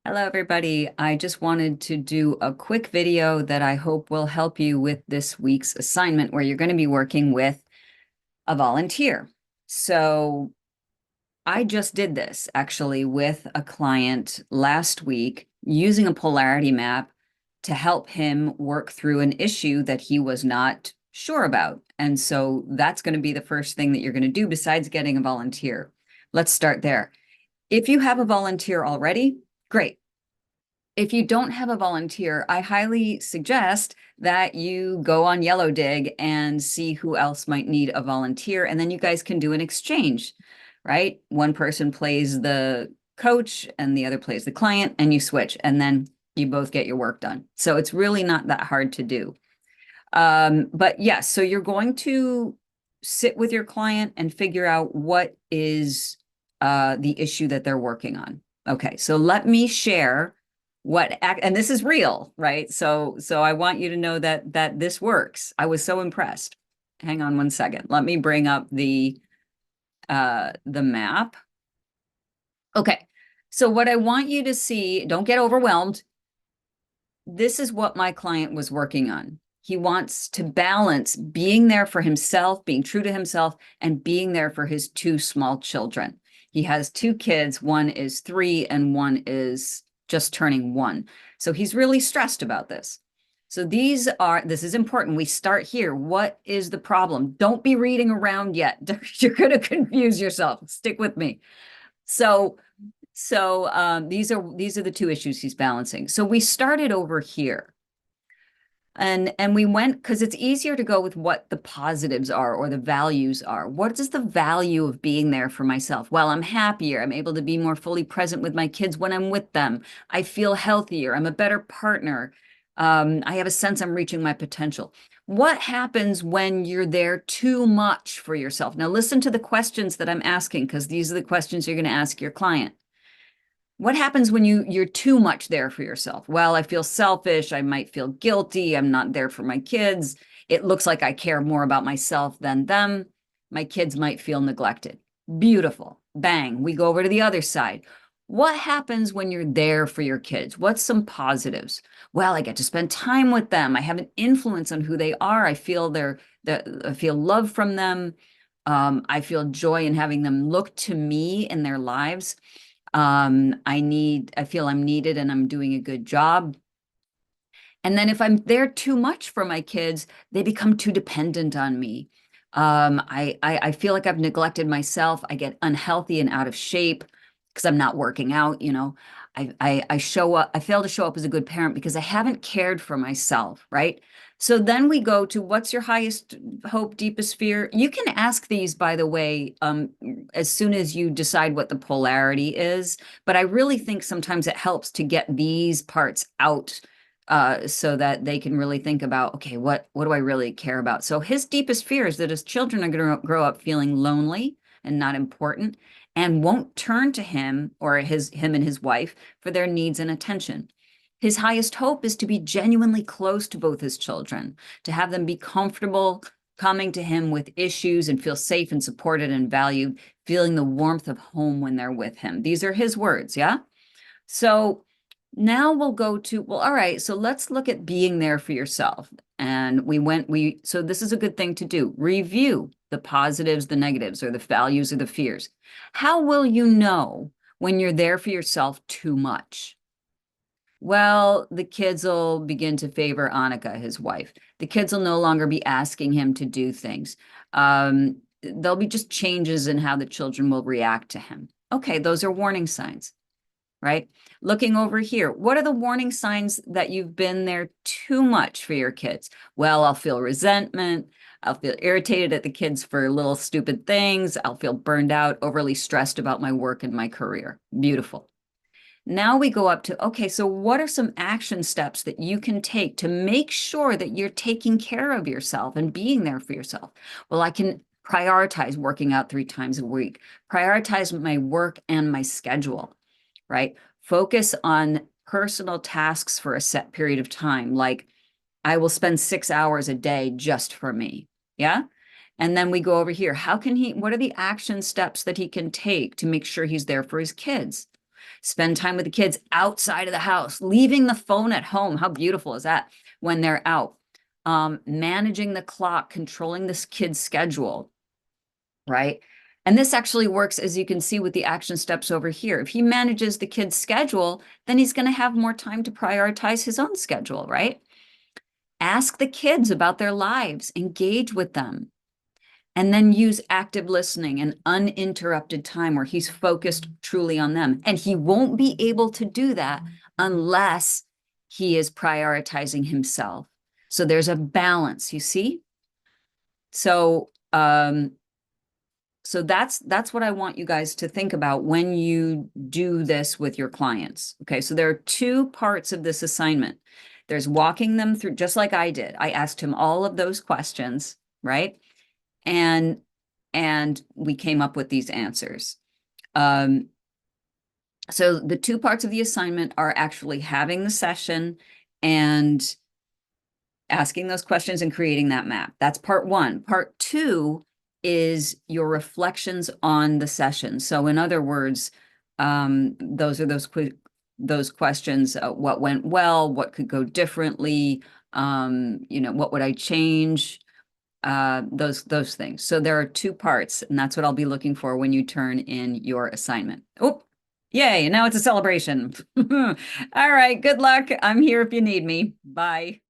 Hello, everybody. I just wanted to do a quick video that I hope will help you with this week's assignment where you're going to be working with a volunteer. So I just did this actually with a client last week using a polarity map to help him work through an issue that he was not sure about. And so that's going to be the first thing that you're going to do besides getting a volunteer. Let's start there. If you have a volunteer already, great. If you don't have a volunteer, I highly suggest that you go on Yellow Dig and see who else might need a volunteer, and then you guys can do an exchange, right? One person plays the coach and the other plays the client, and you switch, and then you both get your work done. So it's really not that hard to do. But yes, so you're going to sit with your client and figure out what is the issue that they're working on. Okay, so let me share and this is real, right? So I want you to know that this works. I was so impressed. Hang on one second. Let me bring up the map. Okay. So what I want you to see, don't get overwhelmed. This is what my client was working on. He wants to balance being there for himself, being true to himself, and being there for his two small children. He has two kids. One is 3 and one is just turning 1. So he's really stressed about this. So this is important. We start here. What is the problem? Don't be reading around yet. You're going to confuse yourself. Stick with me. So these are the two issues he's balancing. So we started over here. And we went because it's easier to go with what the positives are or the values are. What is the value of being there for myself? Well, I'm happier. I'm able to be more fully present with my kids when I'm with them. I feel healthier. I'm a better partner. I have a sense I'm reaching my potential. What happens when you're there too much for yourself? Now, listen to the questions that I'm asking because these are the questions you're going to ask your client. What happens when you're too much there for yourself? Well, I feel selfish. I might feel guilty. I'm not there for my kids. It looks like I care more about myself than them. My kids might feel neglected. Beautiful. Bang. We go over to the other side. What happens when you're there for your kids? What's some positives? Well, I get to spend time with them. I have an influence on who they are. I feel I feel love from them. I feel joy in having them look to me in their lives. I feel I'm needed and I'm doing a good job. And then if I'm there too much for my kids, they become too dependent on me. I feel like I've neglected myself. I get unhealthy and out of shape because I'm not working out, you know. I fail to show up as a good parent because I haven't cared for myself, right? So then we go to what's your highest hope, deepest fear? You can ask these, by the way, as soon as you decide what the polarity is. But I really think sometimes it helps to get these parts out so that they can really think about, okay, what do I really care about? So his deepest fear is that his children are going to grow up feeling lonely and not important and won't turn to him or him and his wife for their needs and attention. His highest hope is to be genuinely close to both his children, to have them be comfortable coming to him with issues and feel safe and supported and valued, feeling the warmth of home when they're with him. These are his words, yeah? So now we'll go to, well, all right, so let's look at being there for yourself. And so this is a good thing to do. Review the positives, the negatives, or the values or the fears. How will you know when you're there for yourself too much? Well, the kids will begin to favor Annika, his wife. The kids will no longer be asking him to do things. There'll be just changes in how the children will react to him. Okay, those are warning signs, right? Looking over here, what are the warning signs that you've been there too much for your kids? Well, I'll feel resentment. I'll feel irritated at the kids for little stupid things. I'll feel burned out, overly stressed about my work and my career. Beautiful. Now we go up to, okay, so what are some action steps that you can take to make sure that you're taking care of yourself and being there for yourself? Well, I can prioritize working out 3 times a week, prioritize my work and my schedule, right? Focus on personal tasks for a set period of time. Like I will spend 6 hours a day just for me. Yeah. And then we go over here. What are the action steps that he can take to make sure he's there for his kids? Spend time with the kids outside of the house, leaving the phone at home. How beautiful is that when they're out? Managing the clock, controlling this kid's schedule, right? And this actually works, as you can see with the action steps over here. If he manages the kid's schedule, then he's going to have more time to prioritize his own schedule, right? Ask the kids about their lives, engage with them, and then use active listening and uninterrupted time where he's focused truly on them. And he won't be able to do that unless he is prioritizing himself. So there's a balance, you see? So that's what I want you guys to think about when you do this with your clients. Okay, so there are two parts of this assignment. There's walking them through, just like I did. I asked him all of those questions, right? And we came up with these answers. So the two parts of the assignment are actually having the session and asking those questions and creating that map. That's part one. Part two is your reflections on the session. So in other words, those are those questions, what went well, what could go differently, what would I change, those things. So there are two parts, and that's what I'll be looking for when you turn in your assignment. Oh, yay, now it's a celebration. All right, good luck. I'm here if you need me. Bye.